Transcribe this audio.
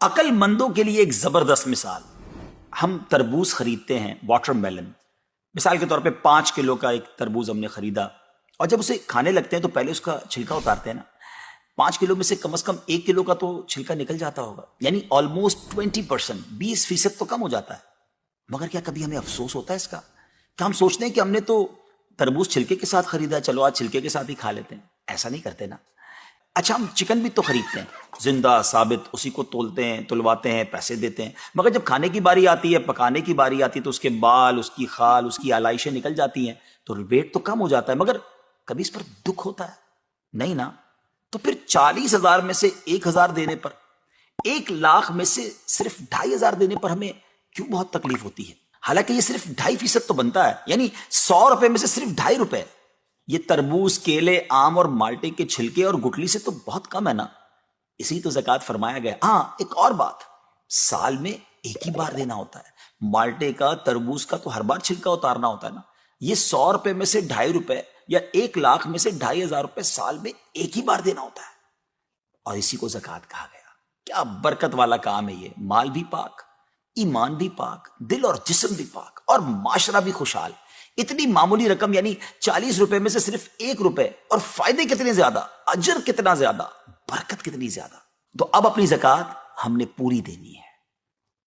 عقل مندوں کے لیے ایک زبردست مثال. ہم تربوز خریدتے ہیں، واٹر میلن. مثال کے طور پہ 5 کلو کا ایک تربوز ہم نے خریدا، اور جب اسے کھانے لگتے ہیں تو پہلے اس کا چھلکا اتارتے ہیں نا. 5 کلو میں سے کم از کم 1 کلو کا تو چھلکا نکل جاتا ہوگا، یعنی آلموسٹ 20%، 20% تو کم ہو جاتا ہے. مگر کیا کبھی ہمیں افسوس ہوتا ہے اس کا؟ کیا ہم سوچتے ہیں کہ ہم نے تو تربوز چھلکے کے ساتھ خریدا، چلو آج چھلکے کے ساتھ ہی کھا لیتے ہیں؟ ایسا نہیں کرتے نا. اچھا، ہم چکن بھی تو خریدتے ہیں، زندہ ثابت، اسی کو تولتے ہیں، تلواتے ہیں، پیسے دیتے ہیں، مگر جب کھانے کی باری آتی ہے، پکانے کی باری آتی ہے، تو اس کے بال، اس کی خال، اس کی آلائشیں نکل جاتی ہیں، تو ویٹ تو کم ہو جاتا ہے. مگر کبھی اس پر دکھ ہوتا ہے؟ نہیں نا. تو پھر 40,000 میں سے 1,000 دینے پر، 1,00,000 میں سے صرف 2,500 دینے پر ہمیں کیوں بہت تکلیف ہوتی ہے؟ حالانکہ یہ صرف 2.5% تو بنتا ہے، یعنی 100 روپے میں سے صرف 2.5 روپے. یہ تربوز، کیلے، آم اور مالٹے کے چھلکے اور گٹلی سے تو بہت کم ہے نا. اسی تو زکوٰۃ فرمایا گیا. ہاں، ایک اور بات، سال میں ایک ہی بار دینا ہوتا ہے. مالٹے کا، تربوز کا تو ہر بار چھلکا اتارنا ہوتا ہے نا. یہ 100 روپے میں سے 2.5 روپے یا 1,00,000 میں سے 2,500 روپے سال میں ایک ہی بار دینا ہوتا ہے، اور اسی کو زکوٰۃ کہا گیا. کیا برکت والا کام ہے یہ. مال بھی پاک، ایمان بھی پاک، دل اور جسم بھی پاک، اور معاشرہ بھی خوشحال. اتنی معمولی رقم، یعنی 40 روپے میں سے صرف 1 روپے، اور فائدے کتنے زیادہ، اجر کتنا زیادہ، برکت کتنی زیادہ. تو اب اپنی زکوٰۃ ہم نے پوری دینی ہے.